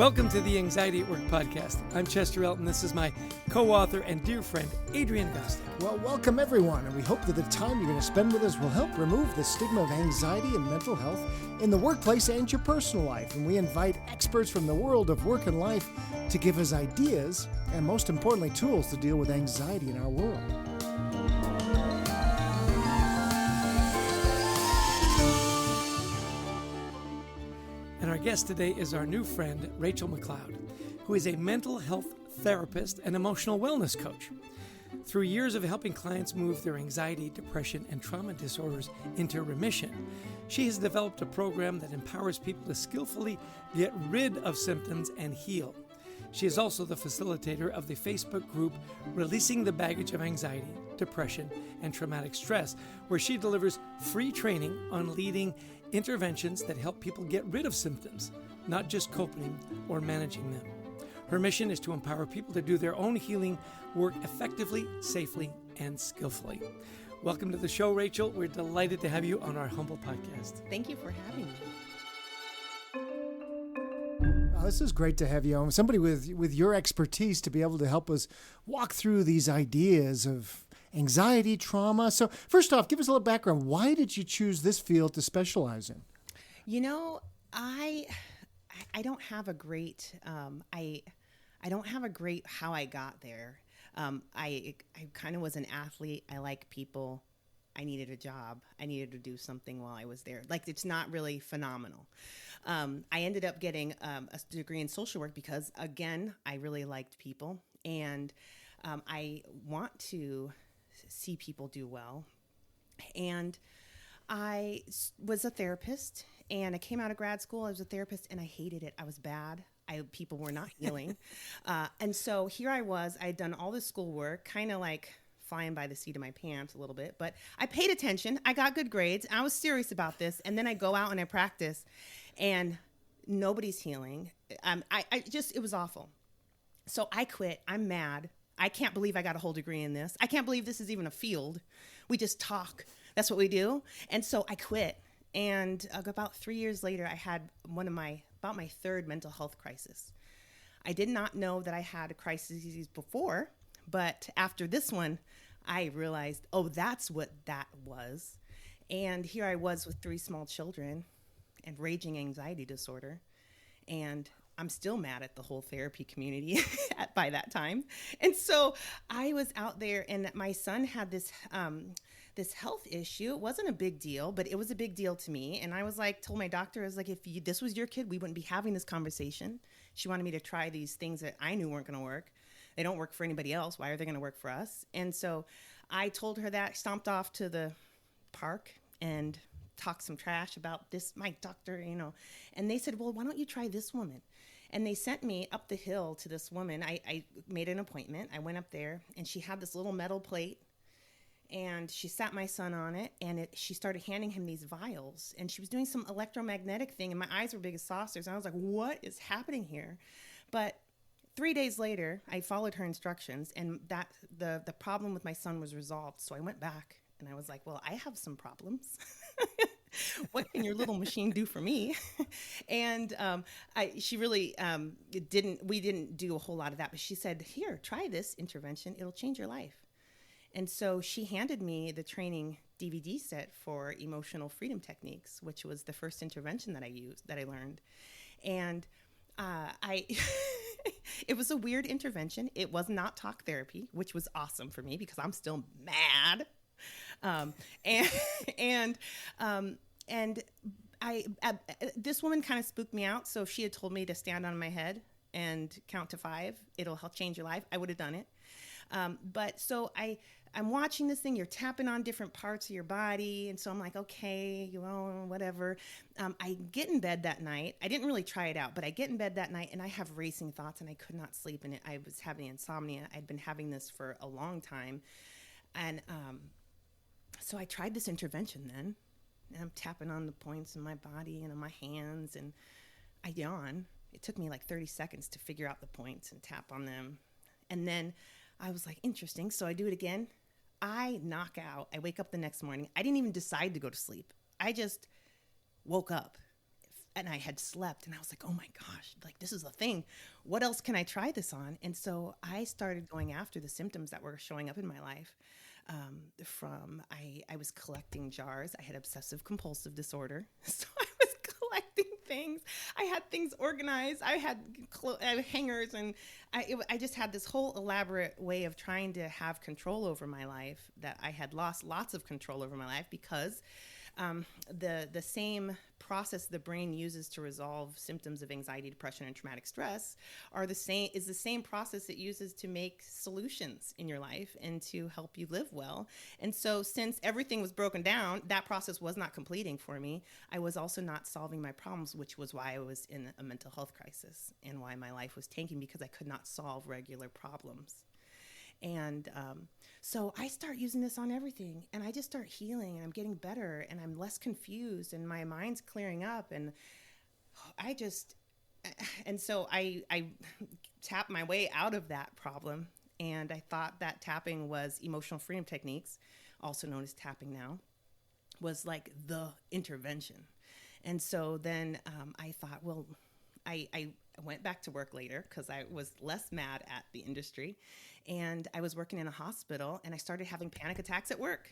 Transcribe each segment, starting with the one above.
Welcome to the Anxiety at Work podcast. I'm Chester Elton. This is my co-author and dear friend, Adrian. Well, welcome everyone, and we hope that the time you're going to spend with us will help remove the stigma of anxiety and mental health in the workplace and your personal life. And we invite experts from the world of work and life to give us ideas and, most importantly, tools to deal with anxiety in our world. And our guest today is our new friend, Rachel McLeod, who is a mental health therapist and emotional wellness coach. Through years of helping clients move their anxiety, depression, and trauma disorders into remission, she has developed a program that empowers people to skillfully get rid of symptoms and heal. She is also the facilitator of the Facebook group Releasing the Baggage of Anxiety, Depression, and Traumatic Stress, where she delivers free training on leading interventions that help people get rid of symptoms, not just coping or managing them. Her mission is to empower people to do their own healing work effectively, safely, and skillfully. Welcome to the show, Rachel. We're delighted to have you on our humble podcast. Thank you for having me. This is great to have you on. Somebody with your expertise to be able to help us walk through these ideas of anxiety, trauma. So first off, give us a little background. Why did you choose this field to specialize in? You know, I don't have a great I don't have a great how I got there. I kind of was an athlete. I like people. I needed a job. I needed to do something while I was there. Like, it's not really phenomenal. I ended up getting a degree in social work because, again, I really liked people. And I want to see people do well. And I was a therapist, and I came out of grad school. I was a therapist, and I hated it. I was bad. People were not healing. And so here I was. I had done all this schoolwork, kind of like flying by the seat of my pants a little bit, but I paid attention. I got good grades. I was serious about this. And then I go out and I practice, and nobody's healing. It was awful. So I quit. I'm mad. I can't believe I got a whole degree in this. I can't believe this is even a field. We just talk. That's what we do. And so I quit. And about 3 years later, I had about my third mental health crisis. I did not know that I had crises before, but after this one, I realized, oh, that's what that was. And here I was with 3 small children and raging anxiety disorder. And I'm still mad at the whole therapy community by that time. And so I was out there, and my son had this health issue. It wasn't a big deal, but it was a big deal to me. And I was like, told my doctor, I was like, if this was your kid, we wouldn't be having this conversation. She wanted me to try these things that I knew weren't going to work. They don't work for anybody else. Why are they going to work for us? And so I told her that, stomped off to the park and talked some trash about this, my doctor, and they said, well, why don't you try this woman? And they sent me up the hill to this woman. I made an appointment. I went up there, and she had this little metal plate, and she sat my son on it, and she started handing him these vials, and she was doing some electromagnetic thing, and my eyes were big as saucers, and I was like, what is happening here? But 3 days later, I followed her instructions, and that the problem with my son was resolved. So I went back, and I was like, well, I have some problems. What can your little machine do for me? And she really we didn't do a whole lot of that, but she said, here, try this intervention. It'll change your life. And so she handed me the training DVD set for emotional freedom techniques, which was the first intervention that I learned. And it was a weird intervention. It was not talk therapy, which was awesome for me because I'm still mad. This woman kind of spooked me out. So if she had told me to stand on my head and count to 5, it'll help change your life, I would have done it. But so I'm watching this thing, you're tapping on different parts of your body. And so I'm like, okay, whatever. I get in bed that night. I didn't really try it out, but I get in bed that night and I have racing thoughts and I could not sleep. And I was having insomnia. I'd been having this for a long time. And so I tried this intervention then. And I'm tapping on the points in my body and on my hands. And I yawn. It took me like 30 seconds to figure out the points and tap on them. And then I was like, interesting. So I do it again. I knock out. I wake up the next morning. I didn't even decide to go to sleep. I just woke up and I had slept, and I was like, oh my gosh, like this is the thing. What else can I try this on? And so I started going after the symptoms that were showing up in my life. I was collecting jars. I had obsessive compulsive disorder. So I was collecting things. I had things organized. I had hangers, and I just had this whole elaborate way of trying to have control over my life, that I had lost lots of control over my life because the same process the brain uses to resolve symptoms of anxiety, depression, and traumatic stress is the same process it uses to make solutions in your life and to help you live well. And so since everything was broken down, that process was not completing for me. I was also not solving my problems, which was why I was in a mental health crisis and why my life was tanking, because I could not solve regular problems. And so I start using this on everything, and I just start healing, and I'm getting better, and I'm less confused, and my mind's clearing up, and so I tapped my way out of that problem, and I thought that tapping was emotional freedom techniques, also known as tapping now, was like the intervention. And so then I thought, well, I went back to work later because I was less mad at the industry, and I was working in a hospital, and I started having panic attacks at work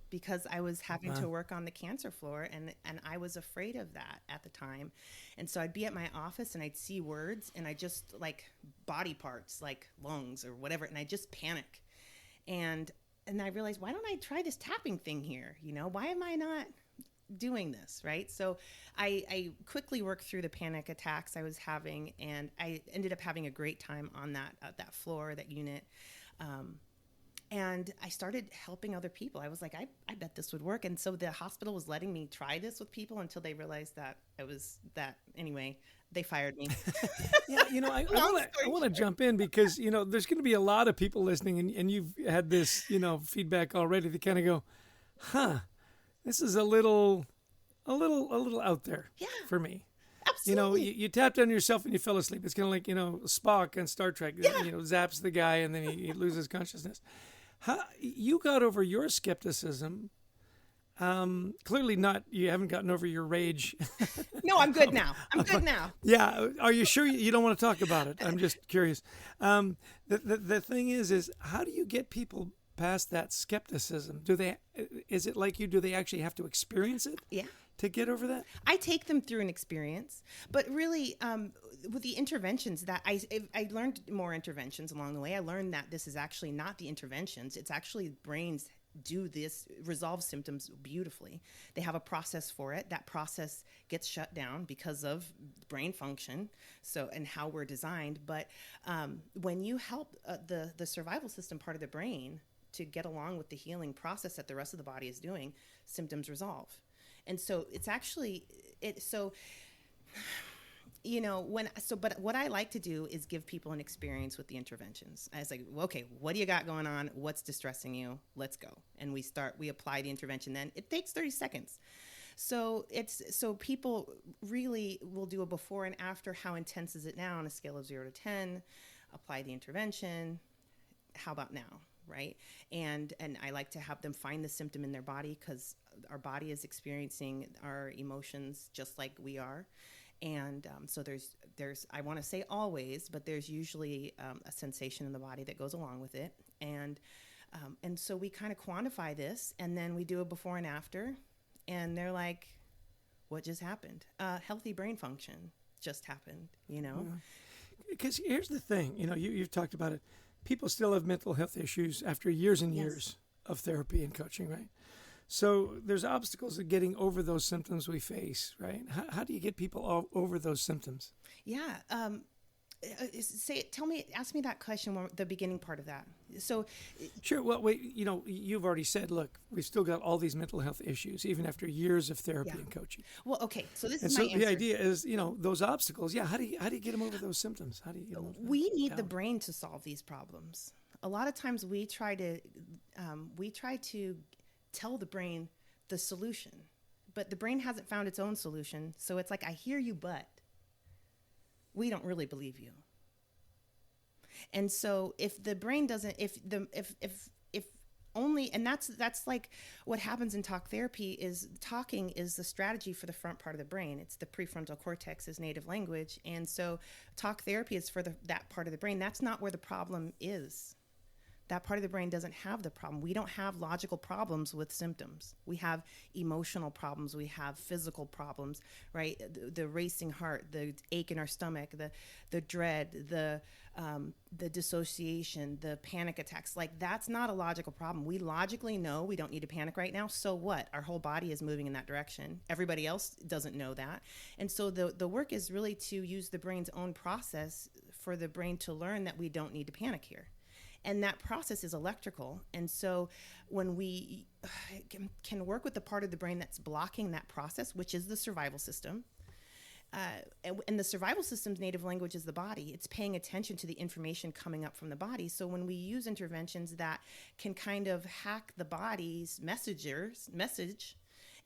because I was having to work on the cancer floor, and I was afraid of that at the time. And so I'd be at my office, and I'd see words, and I just like body parts like lungs or whatever, and I just panic. And I realized, why don't I try this tapping thing here? Why am I not doing this, right? So I quickly worked through the panic attacks I was having, and I ended up having a great time on that floor, that unit. And I started helping other people. I was like, I bet this would work. And so the hospital was letting me try this with people until they realized that anyway, they fired me. Yeah, I want to jump in because, there's going to be a lot of people listening, and you've had this, feedback already. They kind of go, this is a little out there for me. Absolutely. You tapped on yourself and you fell asleep. It's kind of like, Spock on Star Trek, zaps the guy and then he loses consciousness. You got over your skepticism. Clearly not, you haven't gotten over your rage. No, I'm good now. I'm good now. Yeah. Are you sure you don't want to talk about it? I'm just curious. The thing is how do you get people past that skepticism? Is it like you, do they actually have to experience it? Yeah. To get over that? I take them through an experience, but really with the interventions that I learned more interventions along the way. I learned that this is actually not the interventions. It's actually brains do this, resolve symptoms beautifully. They have a process for it. That process gets shut down because of brain function, and how we're designed. But when you help the survival system part of the brain to get along with the healing process that the rest of the body is doing, symptoms resolve. And so it's actually but what I like to do is give people an experience with the interventions. I was like, okay, what do you got going on? What's distressing you? Let's go. And we apply the intervention. Then it takes 30 seconds. So people really will do a before and after. How intense is it now on a scale of 0 to 10? Apply the intervention. How about now? Right. And I like to have them find the symptom in their body, because our body is experiencing our emotions just like we are. And so there's I want to say always, but there's usually a sensation in the body that goes along with it. And so we kind of quantify this, and then we do a before and after, and they're like, what just happened? Healthy brain function just happened, Because here's the thing, you've talked about it. People still have mental health issues after years and years of therapy and coaching, right? So there's obstacles to getting over those symptoms we face, right? How do you get people over those symptoms? Yeah. Ask me that question, the beginning part of that. So, sure. Well, wait, you've already said, look, we've still got all these mental health issues, even after years of therapy and coaching. Well, okay. So this is my answer. The idea is, those obstacles. Yeah. How do you get them over those symptoms? How do you get them over We need the brain to solve these problems. A lot of times we try to tell the brain the solution, but the brain hasn't found its own solution. So it's like, I hear you, but we don't really believe you. And so if the brain doesn't, if only definitely, and that's like what happens in talk therapy is talking is the strategy for the front part of the brain. It's the prefrontal cortex's native language. And so talk therapy is for that part of the brain. That's not where the problem is. That part of the brain doesn't have the problem. We don't have logical problems with symptoms. We have emotional problems. We have physical problems, right? The racing heart, the ache in our stomach, the dread, the dissociation, the panic attacks. Like, that's not a logical problem. We logically know we don't need to panic right now. So what? Our whole body is moving in that direction. Everybody else doesn't know that. And so the work is really to use the brain's own process for the brain to learn that we don't need to panic here. And that process is electrical. And so when we can work with the part of the brain that's blocking that process, which is the survival system, and the survival system's native language is the body. It's paying attention to the information coming up from the body. So when we use interventions that can kind of hack the body's message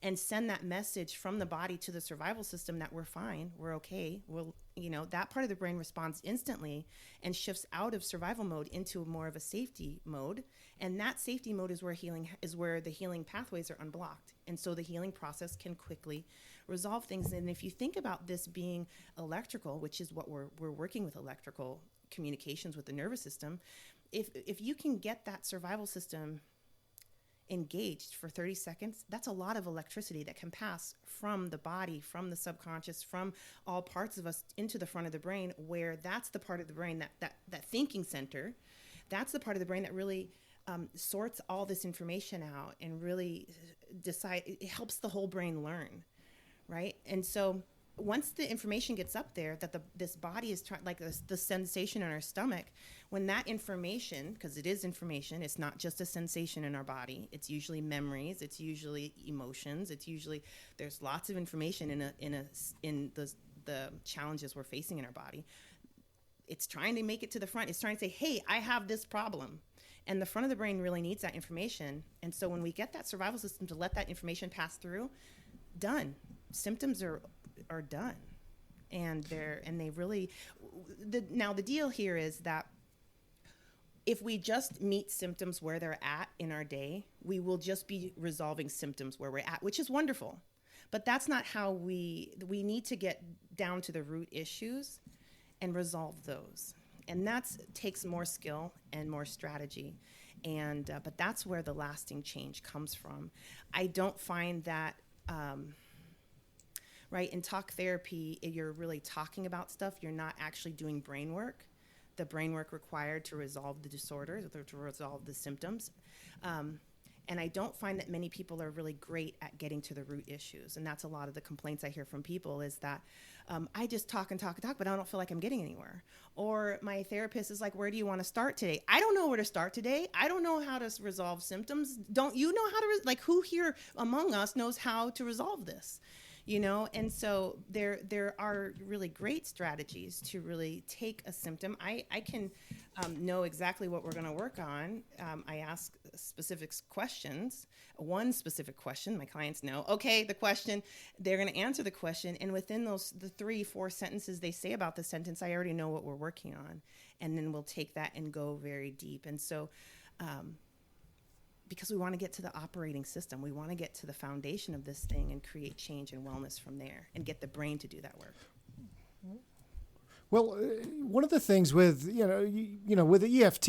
and send that message from the body to the survival system that we're fine, we're okay, that part of the brain responds instantly and shifts out of survival mode into more of a safety mode. And that safety mode is where the healing pathways are unblocked. And so the healing process can quickly resolve things. And if you think about this being electrical, which is what we're working with, electrical communications with the nervous system, if you can get that survival system engaged for 30 seconds, that's a lot of electricity that can pass from the body, from the subconscious, from all parts of us into the front of the brain, where that's the part of the brain, that thinking center, that's the part of the brain that really sorts all this information out and really it helps the whole brain learn, right? And so once the information gets up there that this body is trying, like the sensation in our stomach, when that information, because it is information, it's not just a sensation in our body. It's usually memories. It's usually emotions. There's lots of information in the challenges we're facing in our body. It's trying to make it to the front. It's trying to say, hey, I have this problem. And the front of the brain really needs that information. And so when we get that survival system to let that information pass through, done. Symptoms are done. And they really, now the deal here is that if we just meet symptoms where they're at in our day, we will just be resolving symptoms where we're at, which is wonderful. But that's not how we need to get down to the root issues and resolve those. And that takes more skill and more strategy. And but that's where the lasting change comes from. I don't find that, right, in talk therapy, you're really talking about stuff. You're not actually doing brain work, the brain work required to resolve the disorders or to resolve the symptoms. And I don't find that many people are really great at getting to the root issues. And that's a lot of the complaints I hear from people is that I just talk and talk and talk, but I don't feel like I'm getting anywhere. Or my therapist is like, where do you want to start today? I don't know where to start today. I don't know how to resolve symptoms. Don't you know how to, who here among us knows how to resolve this? And so there are really great strategies to really take a symptom. I can know exactly what we're going to work on. I ask specific questions. One specific question, my clients know, okay, the question, they're going to answer the question. And within the 3-4 sentences they say about the sentence, I already know what we're working on. And then we'll take that and go very deep. And so, because we want to get to the operating system. We want to get to the foundation of this thing and create change and wellness from there and get the brain to do that work. Well, one of the things with, with the EFT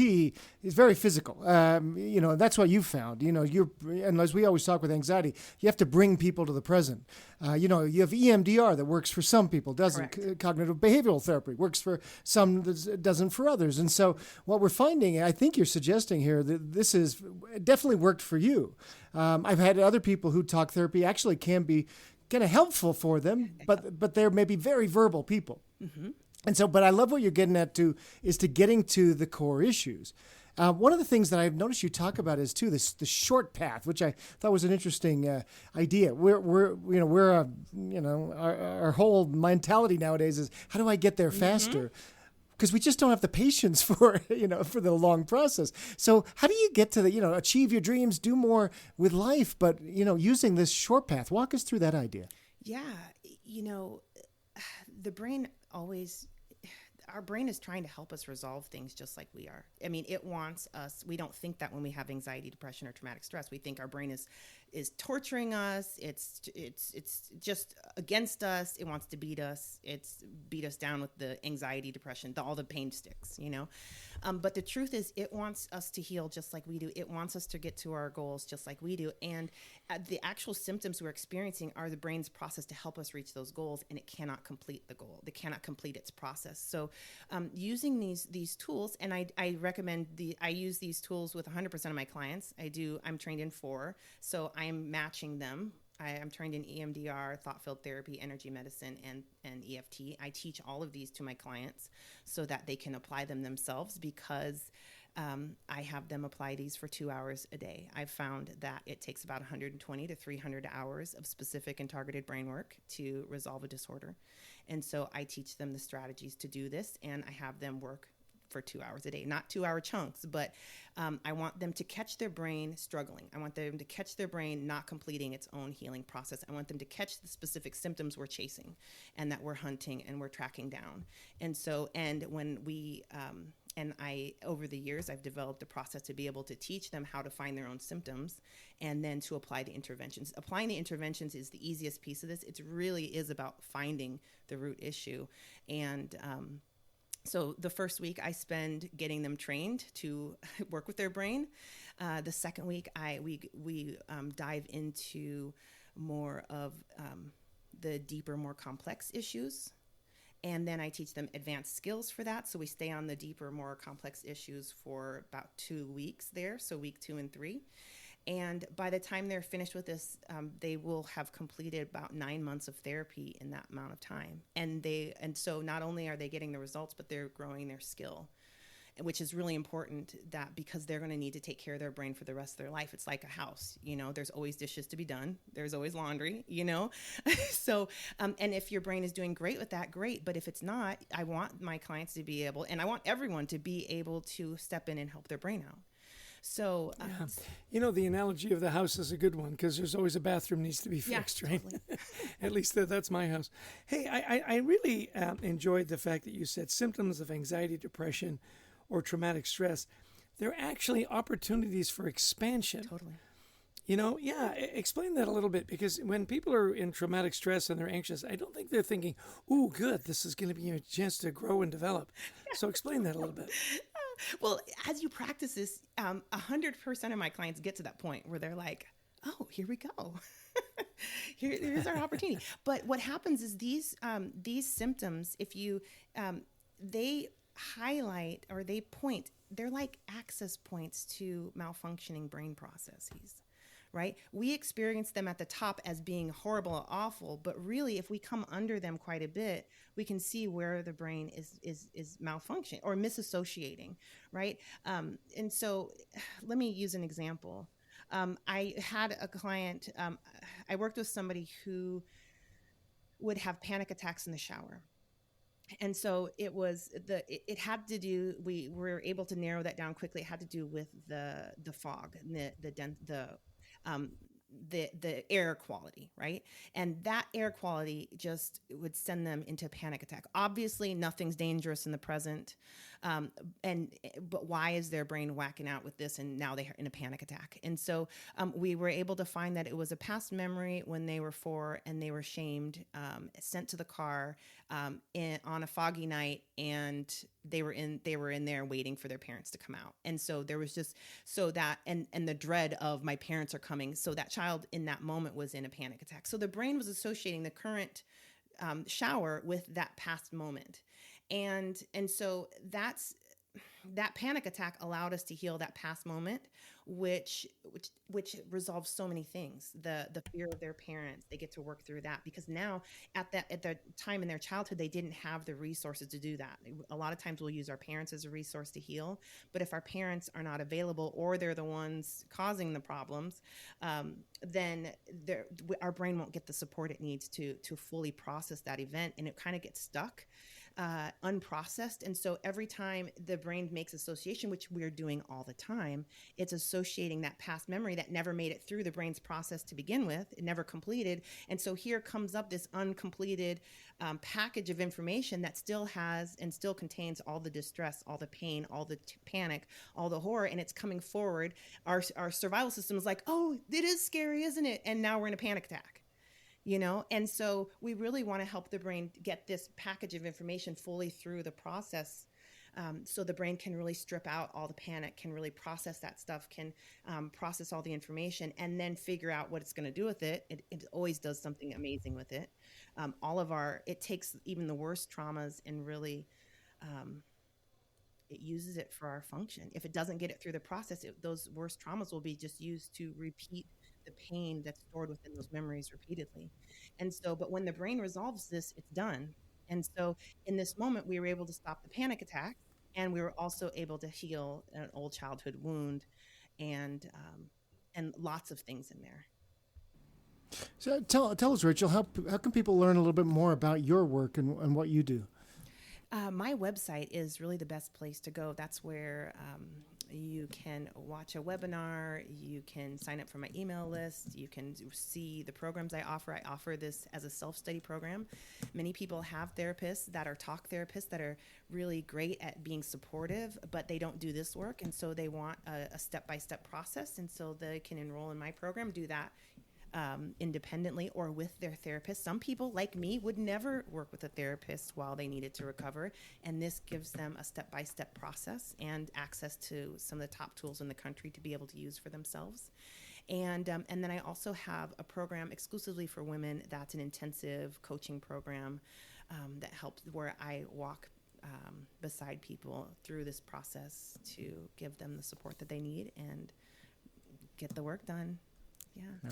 is very physical. That's what you've found. And as we always talk with anxiety, you have to bring people to the present. You have EMDR that works for some people, doesn't. Cognitive behavioral therapy works for some, doesn't for others. And so what we're finding, I think you're suggesting here that this is definitely worked for you. I've had other people who talk therapy actually can be kind of helpful for them, but they're maybe very verbal people. Mm-hmm. And so, but I love what you're getting at too, is to getting to the core issues. One of the things that I've noticed you talk about is too the short path, which I thought was an interesting idea. Our whole mentality nowadays is how do I get there faster? Because we just don't have the patience for the long process. So how do you get to achieve your dreams, do more with life, but using this short path? Walk us through that idea. Yeah, the brain always, our brain is trying to help us resolve things just like we are. I mean, it wants us. We don't think that when we have anxiety, depression, or traumatic stress. We think our brain is torturing us. It's just against us. It wants to beat us. It's beat us down with the anxiety, depression, all the pain sticks, you know. But the truth is, it wants us to heal just like we do. It wants us to get to our goals just like we do. And the actual symptoms we're experiencing are the brain's process to help us reach those goals, and it cannot complete the goal. It cannot complete its process. So using these tools, and I recommend I use these tools with 100% of my clients. I'm trained in 4, so I'm matching them. I'm trained in EMDR, thought field therapy, energy medicine, and EFT. I teach all of these to my clients so that they can apply them themselves, because I have them apply these for 2 hours a day. I've found that it takes about 120 to 300 hours of specific and targeted brain work to resolve a disorder. And so I teach them the strategies to do this, and I have them work for 2 hours a day, not 2-hour chunks, but I want them to catch their brain struggling. I want them to catch their brain not completing its own healing process. I want them to catch the specific symptoms we're chasing and that we're hunting and we're tracking down. Over the years, I've developed a process to be able to teach them how to find their own symptoms and then to apply the interventions. Applying the interventions is the easiest piece of this. It really is about finding the root issue. And so the first week I spend getting them trained to work with their brain. The second week we dive into more of the deeper, more complex issues. And then I teach them advanced skills for that. So we stay on the deeper, more complex issues for about 2 weeks there. So week 2 and 3. And by the time they're finished with this, they will have completed about 9 months of therapy in that amount of time. And so not only are they getting the results, but they're growing their skill, which is really important, that because they're going to need to take care of their brain for the rest of their life. It's like a house, you know, there's always dishes to be done. There's always laundry, you know? So, and if your brain is doing great with that, great. But if it's not, I want my clients to be able, and I want everyone to be able to step in and help their brain out. So, you know, the analogy of the house is a good one, because there's always a bathroom needs to be fixed, right? Totally. At least that's my house. Hey, I really enjoyed the fact that you said symptoms of anxiety, depression, or traumatic stress. They're actually opportunities for expansion. Totally. You know, explain that a little bit, because when people are in traumatic stress and they're anxious, I don't think they're thinking, ooh, good, this is going to be a chance to grow and develop. So explain that a little bit. Well, as you practice this, 100% of my clients get to that point where they're like, oh, here we go. Here's our opportunity. But what happens is these symptoms, if you, they highlight or they point, they're like access points to malfunctioning brain processes. Right? We experience them at the top as being horrible or awful, but really, if we come under them quite a bit, we can see where the brain is malfunctioning or misassociating, right? And so, let me use an example. I had a client. I worked with somebody who would have panic attacks in the shower. And so it had to do, we were able to narrow that down quickly. It had to do with the fog, the air quality, right? And that air quality just would send them into a panic attack. Obviously, nothing's dangerous in the present, but why is their brain whacking out with this? And now they're in a panic attack. And so we were able to find that it was a past memory when they were 4 and they were shamed, sent to the car on a foggy night, and they were in there waiting for their parents to come out. And so there was just and the dread of my parents are coming. So that child in that moment was in a panic attack. So the brain was associating the current shower with that past moment. And so that panic attack allowed us to heal that past moment, which resolves so many things. The fear of their parents, they get to work through that, because now at the time in their childhood, they didn't have the resources to do that. A lot of times we'll use our parents as a resource to heal, but if our parents are not available or they're the ones causing the problems, then our brain won't get the support it needs to fully process that event, and it kind of gets stuck. unprocessed. And so every time the brain makes association, which we're doing all the time, it's associating that past memory that never made it through the brain's process to begin with. It never completed. And so here comes up this uncompleted package of information that still has and still contains all the distress, all the pain, all the panic, all the horror, and it's coming forward. Our survival system is like, oh, it is scary, isn't it? And now we're in a panic attack. And so we really want to help the brain get this package of information fully through the process, so the brain can really strip out all the panic, can really process that stuff, can process all the information, and then figure out what it's going to do with it. It always does something amazing with it. It takes even the worst traumas and really it uses it for our function. If it doesn't get it through the process, those worst traumas will be just used to repeat the pain that's stored within those memories repeatedly. And so, but when the brain resolves this, it's done. And so in this moment, we were able to stop the panic attack, and we were also able to heal an old childhood wound and lots of things in there. So tell us, Rachel, how can people learn a little bit more about your work and what you do? My website is really the best place to go. That's where you can watch a webinar, you can sign up for my email list, you can see the programs I offer. I offer this as a self-study program. Many people have therapists that are talk therapists that are really great at being supportive, but they don't do this work, and so they want a step-by-step process, and so they can enroll in my program, do that independently or with their therapist. Some people, like me, would never work with a therapist while they needed to recover, and this gives them a step-by-step process and access to some of the top tools in the country to be able to use for themselves. And then I also have a program exclusively for women that's an intensive coaching program that helps, where I walk beside people through this process to give them the support that they need and get the work done. Yeah.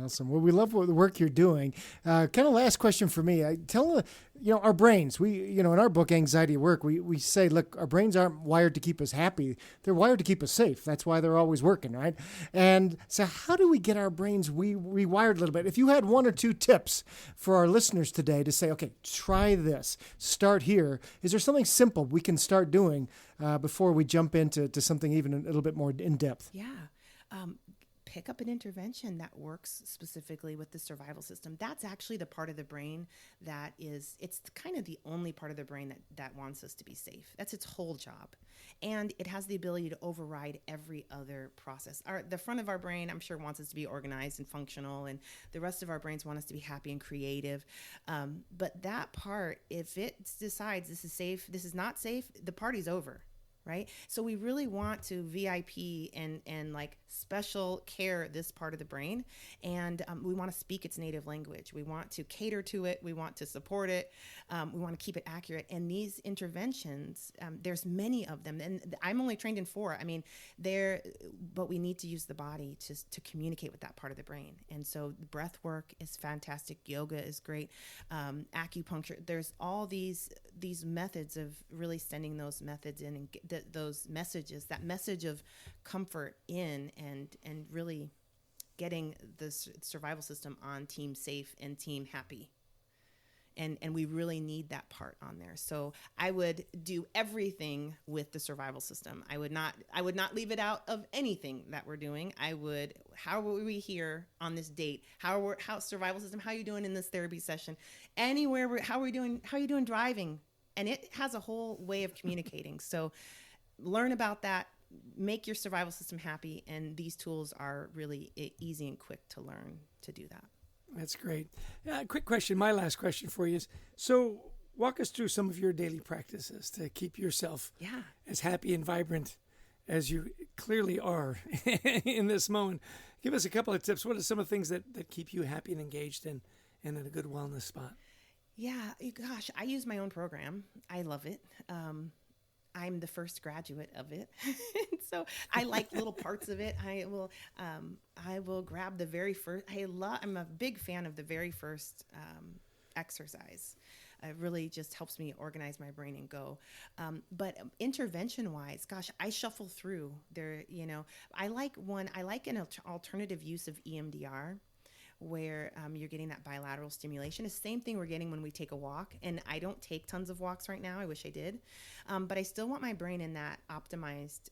Awesome. Well, we love the work you're doing. Kind of last question for me. Our brains, in our book, Anxiety at Work, we say, look, our brains aren't wired to keep us happy. They're wired to keep us safe. That's why they're always working, right? And so how do we get our brains rewired a little bit? If you had one or two tips for our listeners today to say, okay, try this, start here, is there something simple we can start doing before we jump into something even a little bit more in depth? Yeah. Pick up an intervention that works specifically with the survival system. That's actually the part of the brain it's kind of the only part of the brain that wants us to be safe. That's its whole job. And it has the ability to override every other process. The front of our brain, I'm sure, wants us to be organized and functional, and the rest of our brains want us to be happy and creative. But that part, if it decides this is safe, this is not safe, the party's over. Right? So we really want to VIP and like special care this part of the brain. And we want to speak its native language. We want to cater to it. We want to support it. We want to keep it accurate. And these interventions, there's many of them. And I'm only trained in 4. But we need to use the body to communicate with that part of the brain. And so breath work is fantastic. Yoga is great. Acupuncture. There's all these methods of really sending those methods in and those messages, that message of comfort in and really getting the survival system on team safe and team happy. And we really need that part on there. So I would do everything with the survival system. I would not leave it out of anything that we're doing. How were we here on this date? How survival system, how are you doing in this therapy session? How are you doing driving? And it has a whole way of communicating. So learn about that, make your survival system happy, and these tools are really easy and quick to learn to do that. That's great. Quick question, my last question for you is, so walk us through some of your daily practices to keep yourself as happy and vibrant as you clearly are in this moment. Give us a couple of tips. What are some of the things that keep you happy and engaged and in a good wellness spot? Yeah, gosh, I use my own program. I love it. I'm the first graduate of it. So I like little parts of it. I will grab the very first, I'm a big fan of the very first exercise. It really just helps me organize my brain and go. But intervention wise, gosh, I shuffle through there. I like an alternative use of EMDR, where you're getting that bilateral stimulation. It's the same thing we're getting when we take a walk. And I don't take tons of walks right now. I wish I did. But I still want my brain in that optimized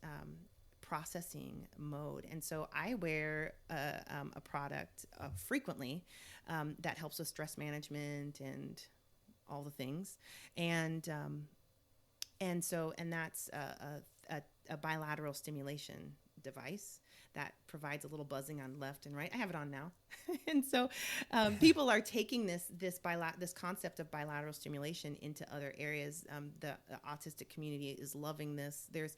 processing mode. And so I wear a product frequently that helps with stress management and all the things. And that's a bilateral stimulation device that provides a little buzzing on left and right. I have it on now. And so people are taking this concept of bilateral stimulation into other areas. The autistic community is loving this. There's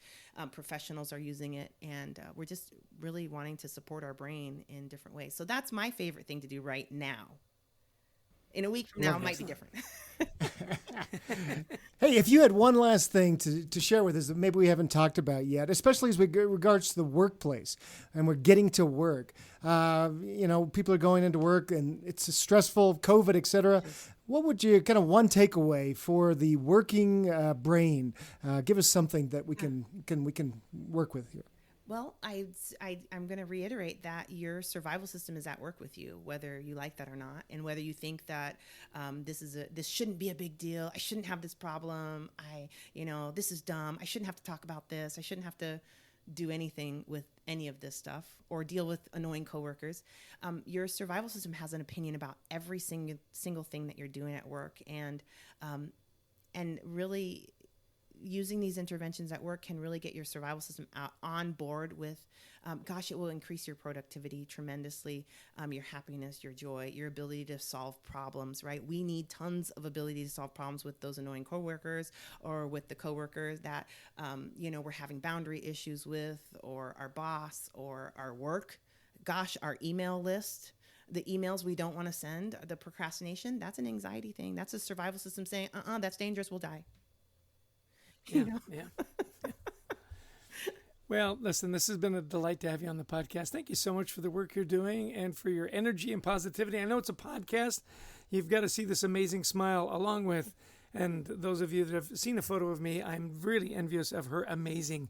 professionals are using it, and we're just really wanting to support our brain in different ways. So that's my favorite thing to do right now. In a week from now, it might be different. Hey, if you had one last thing to share with us that maybe we haven't talked about yet, especially as regards to the workplace and we're getting to work, people are going into work and it's stressful, COVID, et cetera. What would you kind of one takeaway for the working brain? Give us something that we can work with here. Well, I'm going to reiterate that your survival system is at work with you, whether you like that or not, and whether you think that this shouldn't be a big deal. I shouldn't have this problem. This is dumb. I shouldn't have to talk about this. I shouldn't have to do anything with any of this stuff or deal with annoying coworkers. Your survival system has an opinion about every single thing that you're doing at work, and really using these interventions at work can really get your survival system on board with, it will increase your productivity tremendously, your happiness, your joy, your ability to solve problems, right? We need tons of ability to solve problems with those annoying coworkers or with the coworkers that, we're having boundary issues with, or our boss or our work. Our email list, the emails we don't want to send, the procrastination, that's an anxiety thing. That's a survival system saying, that's dangerous, we'll die. Yeah. Well, listen, this has been a delight to have you on the podcast. Thank you so much for the work you're doing and for your energy and positivity. I know it's a podcast. You've got to see this amazing smile along with, and those of you that have seen a photo of me, I'm really envious of her amazing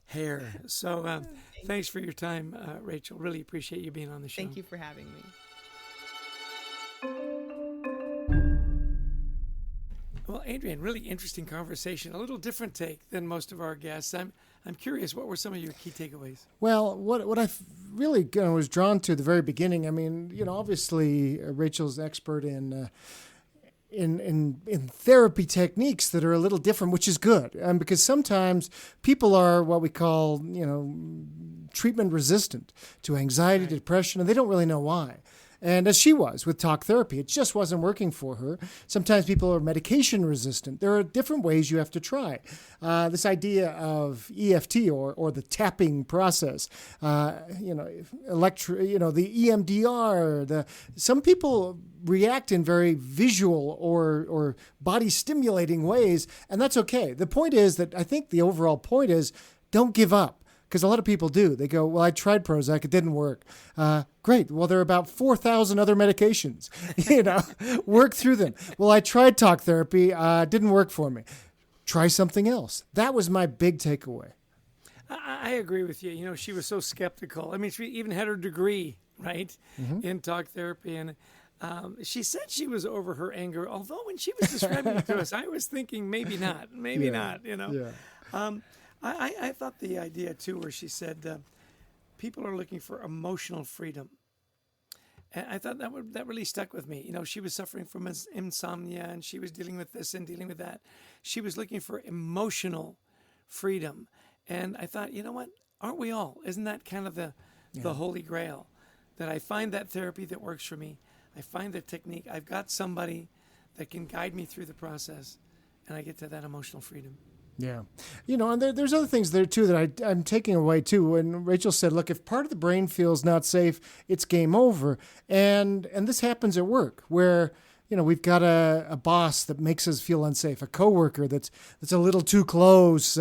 hair. So thanks for your time, Rachel. Really appreciate you being on the show. Thank you for having me. Well, Adrian, really interesting conversation. A little different take than most of our guests. I'm curious, what were some of your key takeaways? Well, what I really was drawn to at the very beginning, I mean, obviously Rachel's expert in therapy techniques that are a little different, which is good. Because sometimes people are what we call, treatment resistant to anxiety, depression, and they don't really know why. And as she was with talk therapy, it just wasn't working for her. Sometimes people are medication resistant. There are different ways you have to try. This idea of EFT or the tapping process, the EMDR. Some people react in very visual or body stimulating ways, and that's okay. The point is that I think the overall point is don't give up. Because a lot of people do. They go, well, I tried Prozac. It didn't work. Great. Well, there are about 4,000 other medications. Work through them. Well, I tried talk therapy. Didn't work for me. Try something else. That was my big takeaway. I agree with you. She was so skeptical. I mean, she even had her degree, right, in talk therapy. And she said she was over her anger. Although when she was describing it to us, I was thinking maybe not. Yeah. I thought the idea, too, where she said people are looking for emotional freedom. And I thought that really stuck with me. She was suffering from insomnia, and she was dealing with this and dealing with that. She was looking for emotional freedom. And I thought, you know what? Aren't we all? Isn't that kind of the holy grail? That I find that therapy that works for me. I find the technique. I've got somebody that can guide me through the process, and I get to that emotional freedom. Yeah. And there's other things there, too, that I'm taking away, too. When Rachel said, look, if part of the brain feels not safe, it's game over. And this happens at work where, we've got a boss that makes us feel unsafe, a coworker that's a little too close.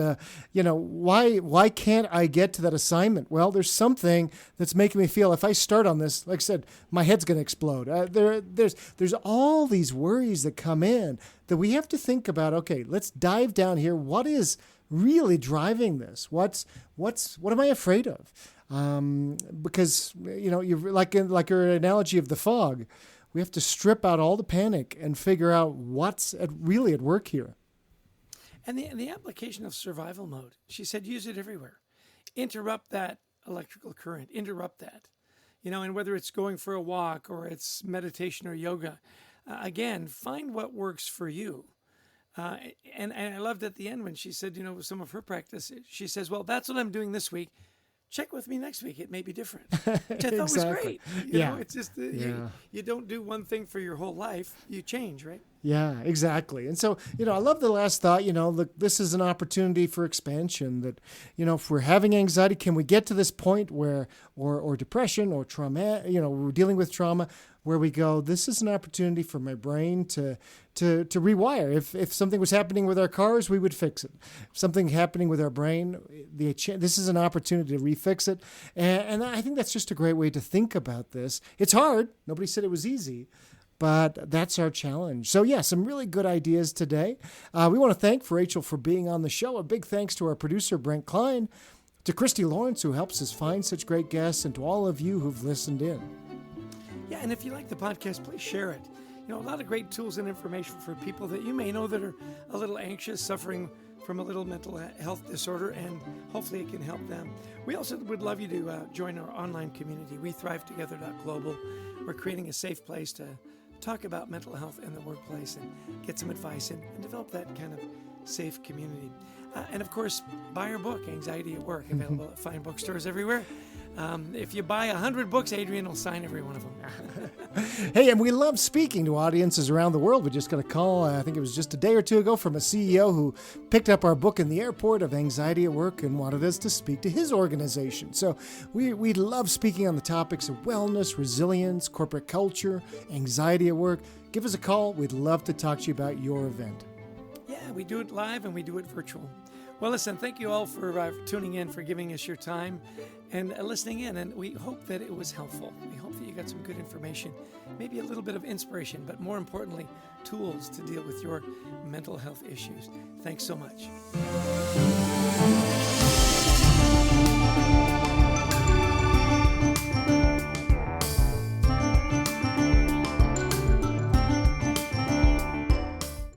Why can't I get to that assignment? Well, there's something that's making me feel if I start on this, like I said, my head's going to explode. There's all these worries that come in that we have to think about. Okay, let's dive down here. What is really driving this? What am I afraid of? because, you're like your analogy of the fog. We have to strip out all the panic and figure out what's really at work here. And the application of survival mode, she said, use it everywhere. Interrupt that electrical current, interrupt that. And whether it's going for a walk or it's meditation or yoga, again, find what works for you. And I loved at the end when she said, with some of her practice, she says, well, that's what I'm doing this week. Check with me next week. It may be different. Which I thought was great. It's just you don't do one thing for your whole life. You change, right? Yeah, exactly. And so, I love the last thought, look, this is an opportunity for expansion that, if we're having anxiety, can we get to this point where, or depression or trauma, we're dealing with trauma, where we go, this is an opportunity for my brain to rewire. If something was happening with our cars, we would fix it. If something happening with our brain, this is an opportunity to refix it. And I think that's just a great way to think about this. It's hard. Nobody said it was easy. But that's our challenge. So, some really good ideas today. We want to thank Rachel for being on the show. A big thanks to our producer, Brent Klein, to Christy Lawrence, who helps us find such great guests, and to all of you who've listened in. Yeah, and if you like the podcast, please share it. A lot of great tools and information for people that you may know that are a little anxious, suffering from a little mental health disorder, and hopefully it can help them. We also would love you to join our online community, WeThriveTogether.global. We're creating a safe place to talk about mental health in the workplace and get some advice and develop that kind of safe community. And of course, buy our book, Anxiety at Work, available at fine bookstores everywhere. If you buy 100 books, Adrian will sign every one of them. Hey, and we love speaking to audiences around the world. We just got a call, I think it was just a day or two ago, from a CEO who picked up our book in the airport of Anxiety at Work and wanted us to speak to his organization. So we love speaking on the topics of wellness, resilience, corporate culture, anxiety at work. Give us a call. We'd love to talk to you about your event. Yeah, we do it live and we do it virtual. Well, listen, thank you all for tuning in, for giving us your time and listening in. And we hope that it was helpful. We hope that you got some good information, maybe a little bit of inspiration, but more importantly, tools to deal with your mental health issues. Thanks so much.